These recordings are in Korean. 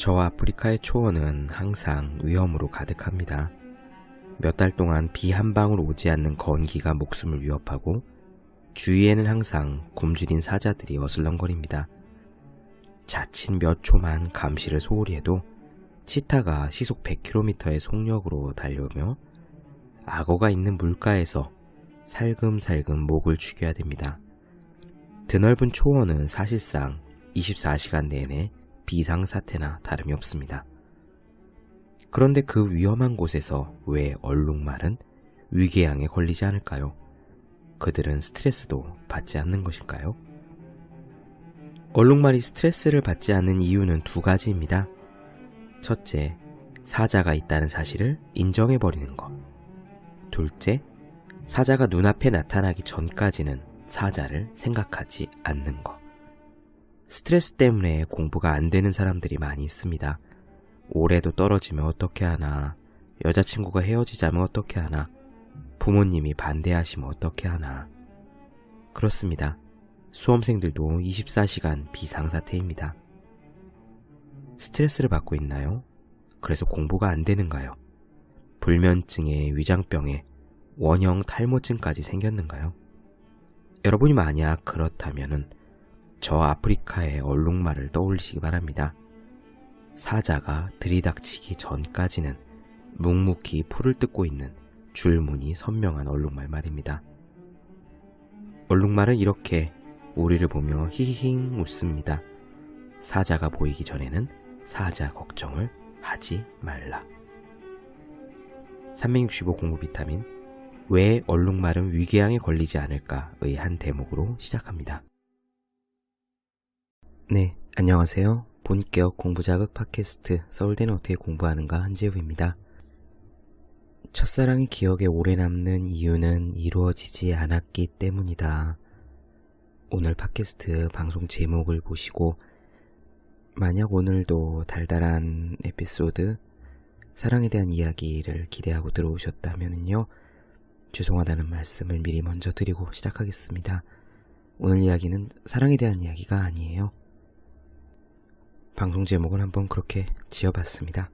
저 아프리카의 초원은 항상 위험으로 가득합니다. 몇 달 동안 비 한 방울 오지 않는 건기가 목숨을 위협하고 주위에는 항상 굶주린 사자들이 어슬렁거립니다. 자칫 몇 초만 감시를 소홀히 해도 치타가 시속 100km의 속력으로 달려오며 악어가 있는 물가에서 살금살금 목을 죽여야 됩니다. 드넓은 초원은 사실상 24시간 내내 비상사태나 다름이 없습니다. 그런데 그 위험한 곳에서 왜 얼룩말은 위궤양에 걸리지 않을까요? 그들은 스트레스도 받지 않는 것일까요? 얼룩말이 스트레스를 받지 않는 이유는 두 가지입니다. 첫째, 사자가 있다는 사실을 인정해버리는 것. 둘째, 사자가 눈앞에 나타나기 전까지는 사자를 생각하지 않는 것. 스트레스 때문에 공부가 안 되는 사람들이 많이 있습니다. 올해도 떨어지면 어떻게 하나, 여자친구가 헤어지자면 어떻게 하나, 부모님이 반대하시면 어떻게 하나. 그렇습니다. 수험생들도 24시간 비상사태입니다. 스트레스를 받고 있나요? 그래서 공부가 안 되는가요? 불면증에 위장병에 원형 탈모증까지 생겼는가요? 여러분이 만약 그렇다면은 저 아프리카의 얼룩말을 떠올리시기 바랍니다. 사자가 들이닥치기 전까지는 묵묵히 풀을 뜯고 있는 줄무늬 선명한 얼룩말 말입니다. 얼룩말은 이렇게 우리를 보며 히히힝 웃습니다. 사자가 보이기 전에는 사자 걱정을 하지 말라. 365 공부 비타민, 왜 얼룩말은 위궤양에 걸리지 않을까의 한 대목으로 시작합니다. 네, 안녕하세요. 본격 공부자극 팟캐스트 서울대는 어떻게 공부하는가 한재우입니다. 첫사랑이 기억에 오래 남는 이유는 이루어지지 않았기 때문이다. 오늘 팟캐스트 방송 제목을 보시고 만약 오늘도 달달한 에피소드, 사랑에 대한 이야기를 기대하고 들어오셨다면요, 죄송하다는 말씀을 미리 먼저 드리고 시작하겠습니다. 오늘 이야기는 사랑에 대한 이야기가 아니에요. 방송 제목은 한번 그렇게 지어봤습니다.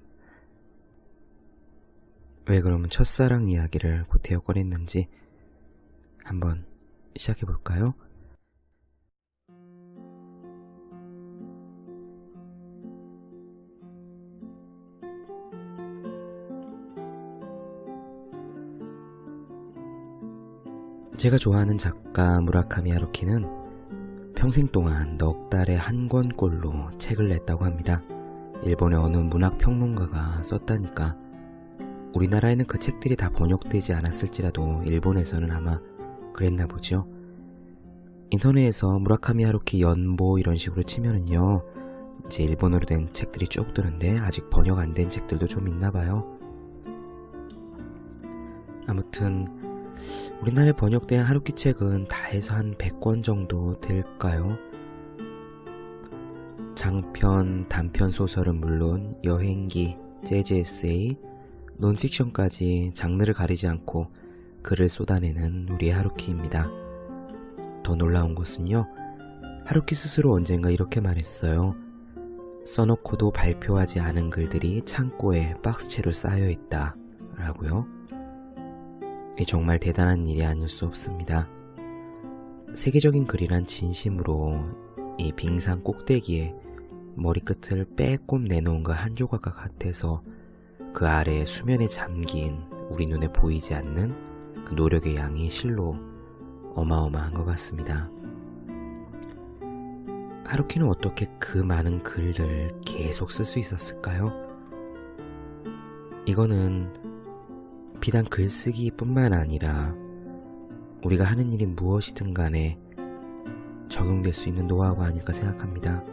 왜 그러면 첫사랑 이야기를 곧이어 꺼냈는지 한번 시작해볼까요? 제가 좋아하는 작가 무라카미 하루키는 평생 동안 넉 달에 한 권꼴로 책을 냈다고 합니다. 일본의 어느 문학평론가가 썼다니까. 우리나라에는 그 책들이 다 번역되지 않았을지라도 일본에서는 아마 그랬나 보죠. 인터넷에서 무라카미 하루키 연보 이런 식으로 치면은요, 이제 일본어로 된 책들이 쭉 뜨는데 아직 번역 안 된 책들도 좀 있나 봐요. 아무튼 우리나라에 번역된 하루키 책은 다 해서 한 100권 정도 될까요? 장편, 단편 소설은 물론 여행기, 재즈 에세이, 논픽션까지 장르를 가리지 않고 글을 쏟아내는 우리의 하루키입니다. 더 놀라운 것은요, 하루키 스스로 언젠가 이렇게 말했어요. 써놓고도 발표하지 않은 글들이 창고에 박스채로 쌓여있다 라고요. 정말 대단한 일이 아닐 수 없습니다. 세계적인 글이란 진심으로 이 빙산 꼭대기에 머리끝을 빼꼼 내놓은 것 한 조각과 같아서 그 아래 수면에 잠긴 우리 눈에 보이지 않는 그 노력의 양이 실로 어마어마한 것 같습니다. 하루키는 어떻게 그 많은 글을 계속 쓸 수 있었을까요? 이거는 비단 글쓰기 뿐만 아니라 우리가 하는 일이 무엇이든 간에 적용될 수 있는 노하우가 아닐까 생각합니다.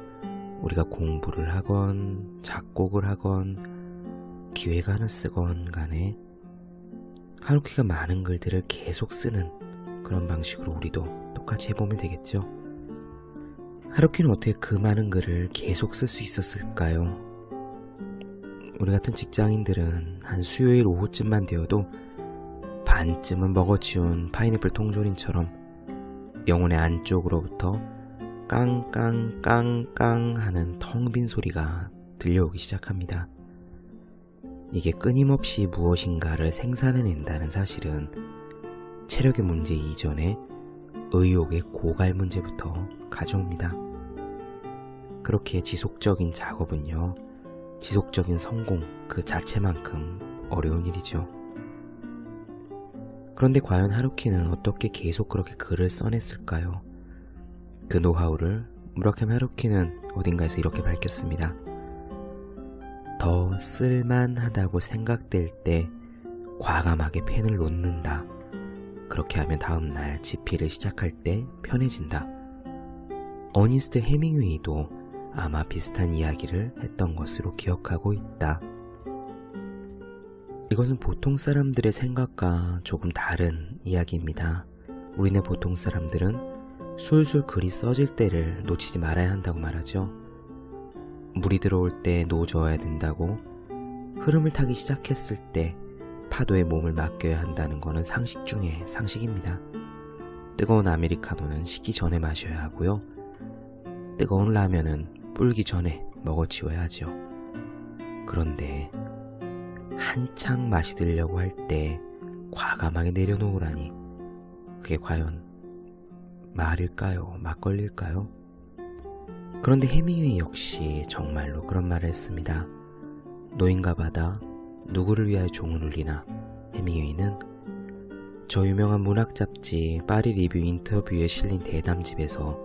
우리가 공부를 하건 작곡을 하건 기획안을 쓰건 간에 하루키가 많은 글들을 계속 쓰는 그런 방식으로 우리도 똑같이 해보면 되겠죠. 하루키는 어떻게 그 많은 글을 계속 쓸 수 있었을까요? 우리 같은 직장인들은 한 수요일 오후쯤만 되어도 반쯤은 먹어치운 파인애플 통조림처럼 영혼의 안쪽으로부터 깡깡깡깡 하는 텅 빈 소리가 들려오기 시작합니다. 이게 끊임없이 무엇인가를 생산해낸다는 사실은 체력의 문제 이전에 의욕의 고갈 문제부터 가져옵니다. 그렇게 지속적인 작업은요, 지속적인 성공 그 자체만큼 어려운 일이죠. 그런데 과연 하루키는 어떻게 계속 그렇게 글을 써냈을까요? 그 노하우를 무라카미 하루키는 어딘가에서 이렇게 밝혔습니다. 더 쓸만하다고 생각될 때 과감하게 펜을 놓는다. 그렇게 하면 다음날 집필을 시작할 때 편해진다. 어니스트 해밍웨이도 아마 비슷한 이야기를 했던 것으로 기억하고 있다. 이것은 보통 사람들의 생각과 조금 다른 이야기입니다. 우리네 보통 사람들은 술술 글이 써질 때를 놓치지 말아야 한다고 말하죠. 물이 들어올 때 노져야 된다고, 흐름을 타기 시작했을 때 파도에 몸을 맡겨야 한다는 것은 상식 중에 상식입니다. 뜨거운 아메리카노는 식기 전에 마셔야 하고요. 뜨거운 라면은 불기 전에 먹어치워야 하죠. 그런데 한창 맛이 들려고 할 때 과감하게 내려놓으라니, 그게 과연 말일까요? 막걸리일까요? 그런데 해밍웨이 역시 정말로 그런 말을 했습니다. 노인과 바다, 누구를 위하여 종을 울리나. 해밍웨이는 저 유명한 문학 잡지 파리 리뷰 인터뷰에 실린 대담집에서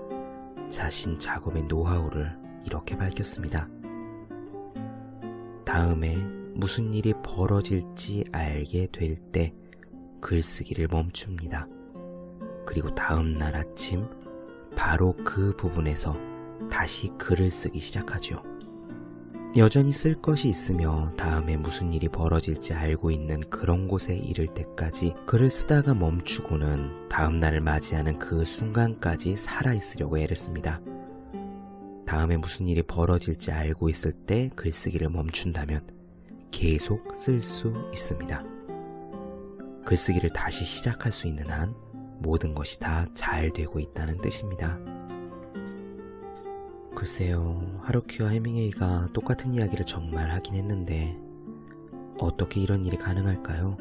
자신 작업의 노하우를 이렇게 밝혔습니다. 다음에 무슨 일이 벌어질지 알게 될 때 글쓰기를 멈춥니다. 그리고 다음날 아침 바로 그 부분에서 다시 글을 쓰기 시작하죠. 여전히 쓸 것이 있으며 다음에 무슨 일이 벌어질지 알고 있는 그런 곳에 이를 때까지 글을 쓰다가 멈추고는 다음날을 맞이하는 그 순간까지 살아있으려고 애를 씁니다. 다음에 무슨 일이 벌어질지 알고 있을 때 글쓰기를 멈춘다면 계속 쓸 수 있습니다. 글쓰기를 다시 시작할 수 있는 한 모든 것이 다 잘 되고 있다는 뜻입니다. 글쎄요, 하루키와 해밍웨이가 똑같은 이야기를 정말 하긴 했는데 어떻게 이런 일이 가능할까요?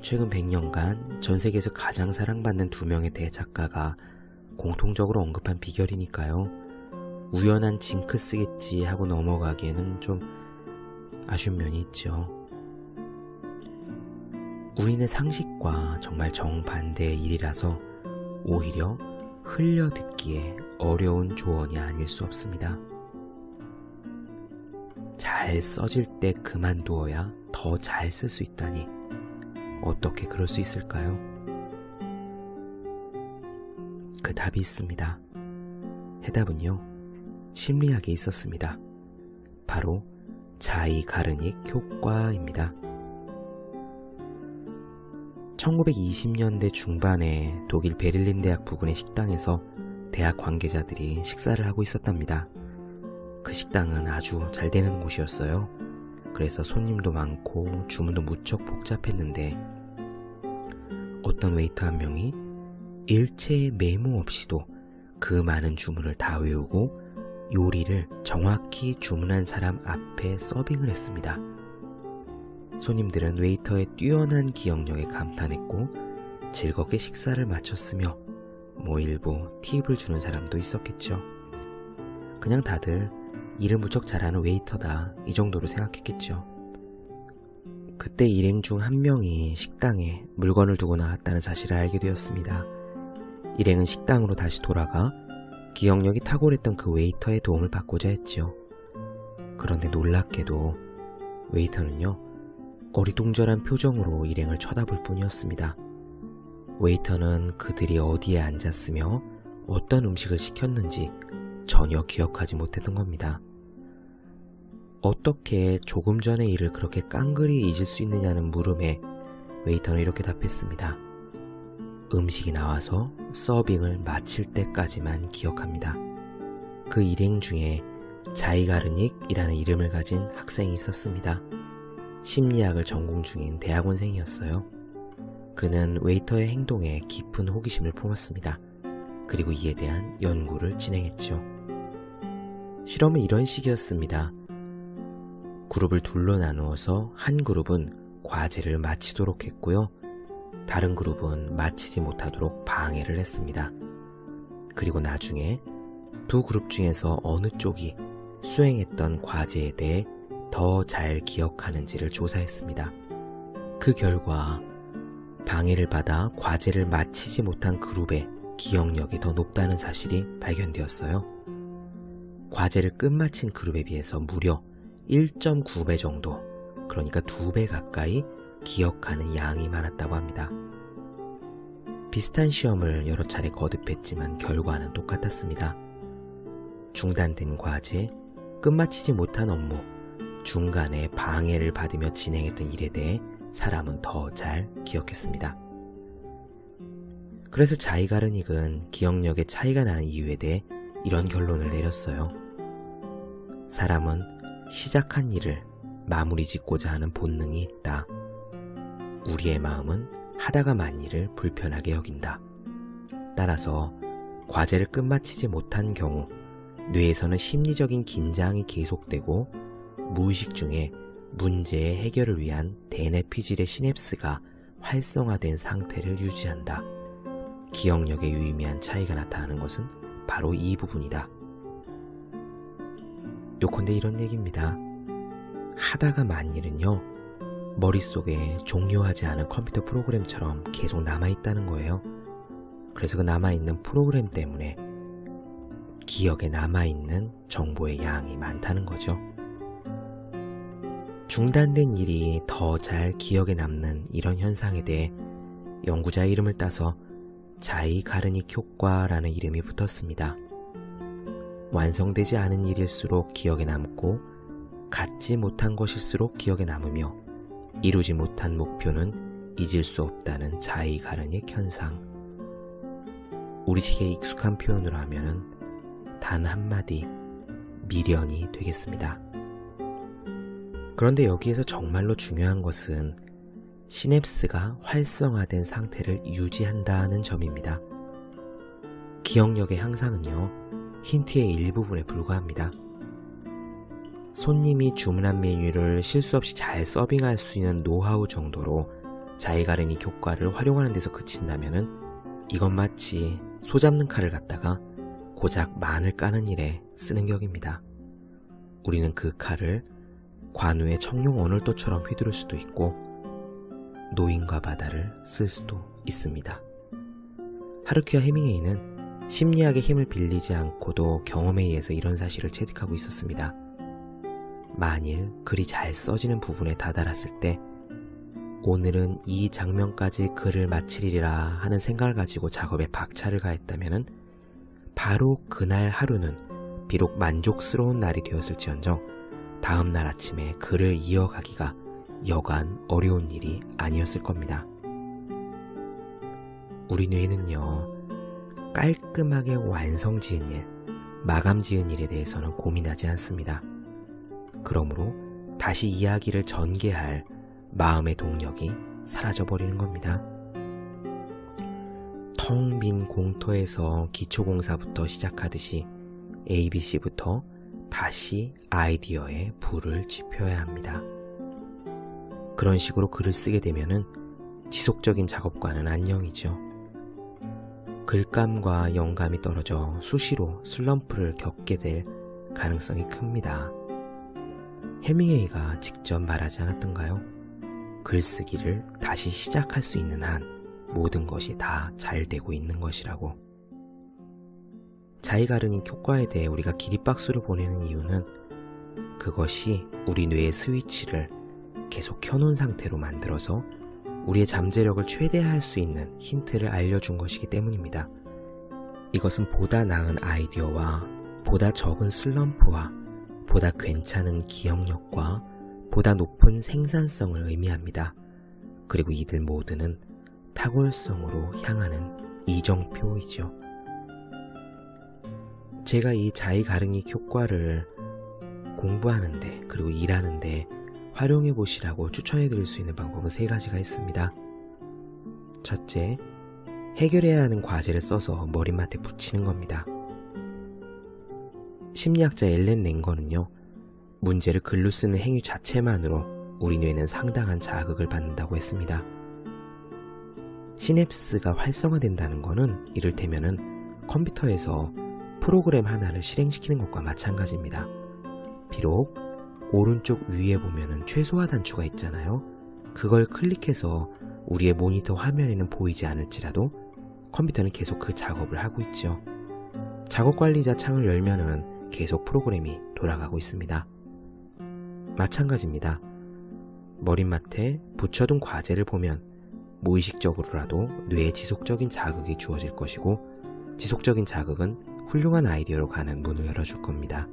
최근 100년간 전 세계에서 가장 사랑받는 두 명의 대작가가 공통적으로 언급한 비결이니까요. 우연한 징크스겠지 하고 넘어가기에는 좀 아쉬운 면이 있죠. 우리네 상식과 정말 정반대의 일이라서 오히려 흘려듣기에 어려운 조언이 아닐 수 없습니다. 잘 써질 때 그만두어야 더 잘 쓸 수 있다니 어떻게 그럴 수 있을까요? 그 답이 있습니다. 해답은요, 심리학에 있었습니다. 바로 자이가르닉 효과입니다. 1920년대 중반에 독일 베를린 대학 부근의 식당에서 대학 관계자들이 식사를 하고 있었답니다. 그 식당은 아주 잘 되는 곳이었어요. 그래서 손님도 많고 주문도 무척 복잡했는데 어떤 웨이터 한 명이 일체의 메모 없이도 그 많은 주문을 다 외우고 요리를 정확히 주문한 사람 앞에 서빙을 했습니다. 손님들은 웨이터의 뛰어난 기억력에 감탄했고 즐겁게 식사를 마쳤으며 일부 팁을 주는 사람도 있었겠죠. 그냥 다들 일을 무척 잘하는 웨이터다 이 정도로 생각했겠죠. 그때 일행 중 한 명이 식당에 물건을 두고 나왔다는 사실을 알게 되었습니다. 일행은 식당으로 다시 돌아가 기억력이 탁월했던 그 웨이터의 도움을 받고자 했죠. 그런데 놀랍게도 웨이터는요, 어리둥절한 표정으로 일행을 쳐다볼 뿐이었습니다. 웨이터는 그들이 어디에 앉았으며 어떤 음식을 시켰는지 전혀 기억하지 못했던 겁니다. 어떻게 조금 전의 일을 그렇게 깡그리 잊을 수 있느냐는 물음에 웨이터는 이렇게 답했습니다. 음식이 나와서 서빙을 마칠 때까지만 기억합니다. 그 일행 중에 자이가르닉이라는 이름을 가진 학생이 있었습니다. 심리학을 전공 중인 대학원생이었어요. 그는 웨이터의 행동에 깊은 호기심을 품었습니다. 그리고 이에 대한 연구를 진행했죠. 실험은 이런 식이었습니다. 그룹을 둘로 나누어서 한 그룹은 과제를 마치도록 했고요. 다른 그룹은 마치지 못하도록 방해를 했습니다. 그리고 나중에 두 그룹 중에서 어느 쪽이 수행했던 과제에 대해 더 잘 기억하는지를 조사했습니다. 그 결과 방해를 받아 과제를 마치지 못한 그룹의 기억력이 더 높다는 사실이 발견되었어요. 과제를 끝마친 그룹에 비해서 무려 1.9배 정도, 그러니까 2배 가까이 기억하는 양이 많았다고 합니다. 비슷한 시험을 여러 차례 거듭했지만 결과는 똑같았습니다. 중단된 과제, 끝마치지 못한 업무, 중간에 방해를 받으며 진행했던 일에 대해 사람은 더 잘 기억했습니다. 그래서 자이가르닉은 기억력의 차이가 나는 이유에 대해 이런 결론을 내렸어요. 사람은 시작한 일을 마무리 짓고자 하는 본능이 있다. 우리의 마음은 하다가 만 일을 불편하게 여긴다. 따라서 과제를 끝마치지 못한 경우 뇌에서는 심리적인 긴장이 계속되고 무의식 중에 문제의 해결을 위한 대뇌피질의 시냅스가 활성화된 상태를 유지한다. 기억력에 유의미한 차이가 나타나는 것은 바로 이 부분이다. 요컨대 이런 얘기입니다. 하다가 만 일은요, 머릿속에 종료하지 않은 컴퓨터 프로그램처럼 계속 남아있다는 거예요. 그래서 그 남아있는 프로그램 때문에 기억에 남아있는 정보의 양이 많다는 거죠. 중단된 일이 더 잘 기억에 남는 이런 현상에 대해 연구자의 이름을 따서 자이가르닉 효과라는 이름이 붙었습니다. 완성되지 않은 일일수록 기억에 남고 갖지 못한 것일수록 기억에 남으며 이루지 못한 목표는 잊을 수 없다는 자이가르닉 현상. 우리식의 익숙한 표현으로 하면은 단 한마디 미련이 되겠습니다. 그런데 여기에서 정말로 중요한 것은 시냅스가 활성화된 상태를 유지한다는 점입니다. 기억력의 향상은요, 힌트의 일부분에 불과합니다. 손님이 주문한 메뉴를 실수 없이 잘 서빙할 수 있는 노하우 정도로 자이가르닉 효과를 활용하는 데서 그친다면은 이건 마치 소 잡는 칼을 갖다가 고작 마늘 까는 일에 쓰는 격입니다. 우리는 그 칼을 관우의 청룡 언월도처럼 휘두를 수도 있고 노인과 바다를 쓸 수도 있습니다. 하루키와 해밍웨이는 심리학의 힘을 빌리지 않고도 경험에 의해서 이런 사실을 체득하고 있었습니다. 만일 글이 잘 써지는 부분에 다다랐을 때 오늘은 이 장면까지 글을 마치리라 하는 생각을 가지고 작업에 박차를 가했다면 바로 그날 하루는 비록 만족스러운 날이 되었을지언정 다음날 아침에 글을 이어가기가 여간 어려운 일이 아니었을 겁니다. 우리 뇌는요, 깔끔하게 완성 지은 일, 마감 지은 일에 대해서는 고민하지 않습니다. 그러므로 다시 이야기를 전개할 마음의 동력이 사라져버리는 겁니다. 텅 빈 공터에서 기초공사부터 시작하듯이 ABC부터 다시 아이디어에 불을 지펴야 합니다. 그런 식으로 글을 쓰게 되면은 지속적인 작업과는 안녕이죠. 글감과 영감이 떨어져 수시로 슬럼프를 겪게 될 가능성이 큽니다. 해밍웨이가 직접 말하지 않았던가요? 글쓰기를 다시 시작할 수 있는 한 모든 것이 다 잘 되고 있는 것이라고. 자이가르닉 효과에 대해 우리가 기립박수를 보내는 이유는 그것이 우리 뇌의 스위치를 계속 켜놓은 상태로 만들어서 우리의 잠재력을 최대화할 수 있는 힌트를 알려준 것이기 때문입니다. 이것은 보다 나은 아이디어와 보다 적은 슬럼프와 보다 괜찮은 기억력과 보다 높은 생산성을 의미합니다. 그리고 이들 모두는 탁월성으로 향하는 이정표이죠. 제가 이 자이가르닉 효과를 공부하는데 그리고 일하는데 활용해 보시라고 추천해 드릴 수 있는 방법은 3가지가 있습니다. 첫째, 해결해야 하는 과제를 써서 머리맡에 붙이는 겁니다. 심리학자 엘렌 랭거는요, 문제를 글로 쓰는 행위 자체만으로 우리 뇌는 상당한 자극을 받는다고 했습니다. 시냅스가 활성화된다는 것은 이를테면은 컴퓨터에서 프로그램 하나를 실행시키는 것과 마찬가지입니다. 비록 오른쪽 위에 보면은 최소화 단추가 있잖아요. 그걸 클릭해서 우리의 모니터 화면에는 보이지 않을지라도 컴퓨터는 계속 그 작업을 하고 있죠. 작업관리자 창을 열면은 계속 프로그램이 돌아가고 있습니다. 마찬가지입니다. 머릿맡에 붙여둔 과제를 보면 무의식적으로라도 뇌에 지속적인 자극이 주어질 것이고, 지속적인 자극은 훌륭한 아이디어로 가는 문을 열어줄 겁니다.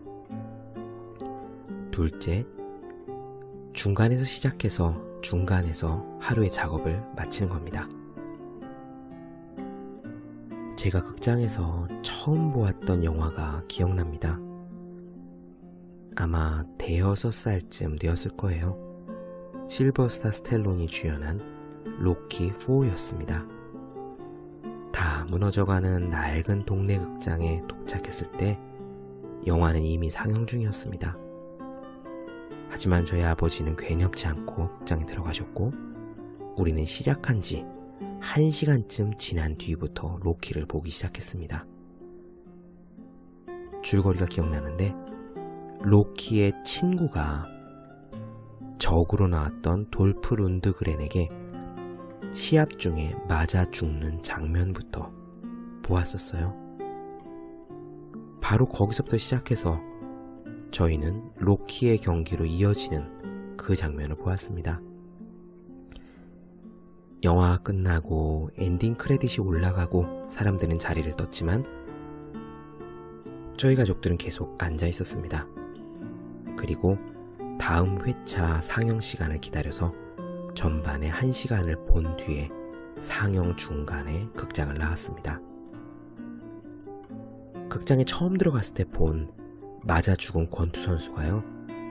둘째, 중간에서 시작해서 중간에서 하루의 작업을 마치는 겁니다. 제가 극장에서 처음 보았던 영화가 기억납니다. 아마 대여섯 살쯤 되었을 거예요. 실버스타 스텔론이 주연한 로키 4였습니다. 다 무너져가는 낡은 동네 극장에 도착했을 때 영화는 이미 상영 중이었습니다. 하지만 저희 아버지는 괴념치 않고 극장에 들어가셨고, 우리는 시작한 지 1시간쯤 지난 뒤부터 로키를 보기 시작했습니다. 줄거리가 기억나는데, 로키의 친구가 적으로 나왔던 돌프 룬드그렌에게 시합 중에 맞아 죽는 장면부터 보았었어요. 바로 거기서부터 시작해서 저희는 로키의 경기로 이어지는 그 장면을 보았습니다. 영화가 끝나고 엔딩 크레딧이 올라가고 사람들은 자리를 떴지만 저희 가족들은 계속 앉아 있었습니다. 그리고 다음 회차 상영 시간을 기다려서 전반에 1시간을 본 뒤에 상영 중간에 극장을 나왔습니다. 극장에 처음 들어갔을 때 본 맞아 죽은 권투 선수가요,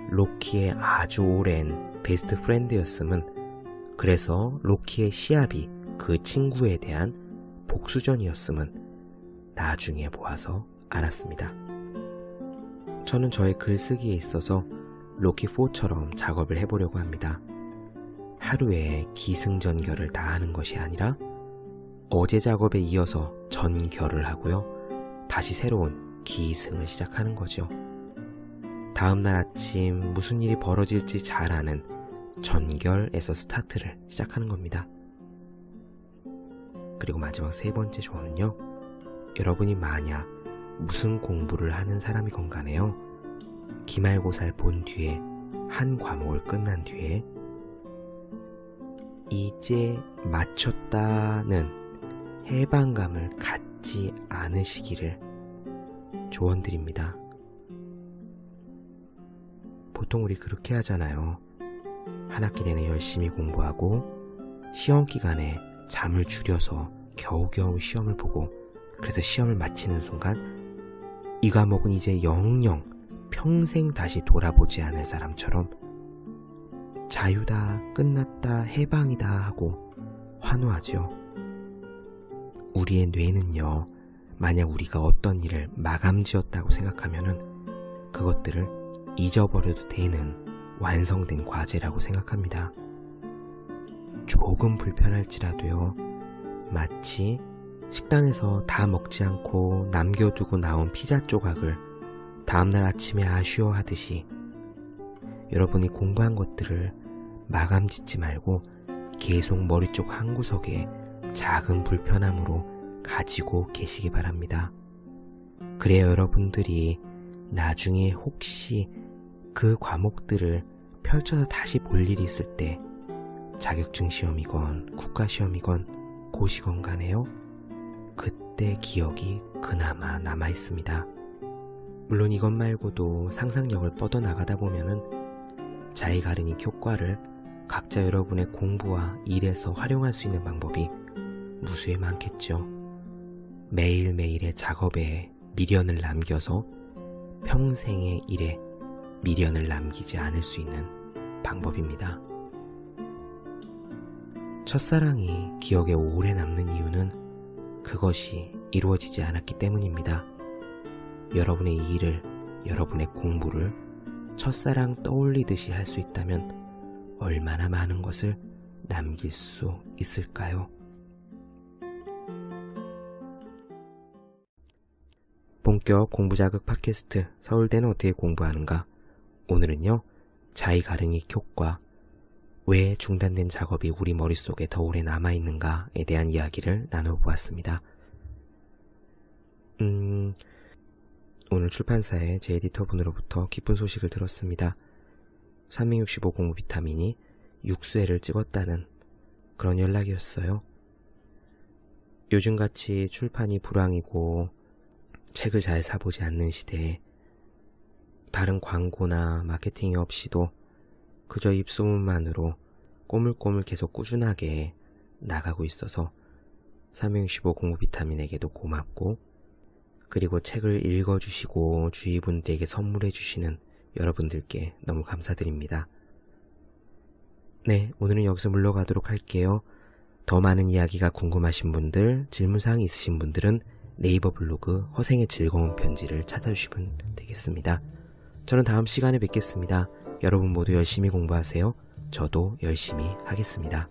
로키의 아주 오랜 베스트 프렌드였음은, 그래서 로키의 시합이 그 친구에 대한 복수전이었음은 나중에 보아서 알았습니다. 저는 저의 글쓰기에 있어서 로키4처럼 작업을 해보려고 합니다. 하루에 기승전결을 다 하는 것이 아니라 어제 작업에 이어서 전결을 하고요, 다시 새로운 기승을 시작하는 거죠. 다음날 아침 무슨 일이 벌어질지 잘 아는 전결에서 스타트를 시작하는 겁니다. 그리고 마지막 세 번째 조언은요, 여러분이 만약 무슨 공부를 하는 사람이건 간에요, 기말고사를 본 뒤에 한 과목을 끝난 뒤에 이제 마쳤다는 해방감을 갖지 않으시기를 조언드립니다. 보통 우리 그렇게 하잖아요. 한 학기 내내 열심히 공부하고 시험 기간에 잠을 줄여서 겨우겨우 시험을 보고, 그래서 시험을 마치는 순간 이 과목은 이제 영영 평생 다시 돌아보지 않을 사람처럼 자유다, 끝났다, 해방이다 하고 환호하죠. 우리의 뇌는요, 만약 우리가 어떤 일을 마감지었다고 생각하면은 그것들을 잊어버려도 되는 완성된 과제라고 생각합니다. 조금 불편할지라도요, 마치 식당에서 다 먹지 않고 남겨두고 나온 피자 조각을 다음날 아침에 아쉬워하듯이 여러분이 공부한 것들을 마감 짓지 말고 계속 머리 쪽 한구석에 작은 불편함으로 가지고 계시기 바랍니다. 그래야 여러분들이 나중에 혹시 그 과목들을 펼쳐서 다시 볼 일이 있을 때, 자격증 시험이건 국가시험이건 고시건 간에요, 그때 기억이 그나마 남아있습니다. 물론 이것 말고도 상상력을 뻗어나가다 보면은 자이가르닉 효과를 각자 여러분의 공부와 일에서 활용할 수 있는 방법이 무수히 많겠죠. 매일매일의 작업에 미련을 남겨서 평생의 일에 미련을 남기지 않을 수 있는 방법입니다. 첫사랑이 기억에 오래 남는 이유는 그것이 이루어지지 않았기 때문입니다. 여러분의 일을 여러분의 공부를 첫사랑 떠올리듯이 할 수 있다면 얼마나 많은 것을 남길 수 있을까요? 본격 공부자극 팟캐스트 서울대는 어떻게 공부하는가? 오늘은요, 자의가릉이 효과, 왜 중단된 작업이 우리 머릿속에 더 오래 남아있는가에 대한 이야기를 나눠보았습니다. 오늘 출판사의 제 에디터분으로부터 기쁜 소식을 들었습니다. 365 공부 비타민이 6수회를 찍었다는 그런 연락이었어요. 요즘같이 출판이 불황이고 책을 잘 사보지 않는 시대에 다른 광고나 마케팅이 없이도 그저 입소문만으로 꼬물꼬물 계속 꾸준하게 나가고 있어서 365 공부 비타민에게도 고맙고, 그리고 책을 읽어주시고 주위 분들에게 선물해주시는 여러분들께 너무 감사드립니다. 네, 오늘은 여기서 물러가도록 할게요. 더 많은 이야기가 궁금하신 분들, 질문사항이 있으신 분들은 네이버 블로그 허생의 즐거운 편지를 찾아주시면 되겠습니다. 저는 다음 시간에 뵙겠습니다. 여러분 모두 열심히 공부하세요. 저도 열심히 하겠습니다.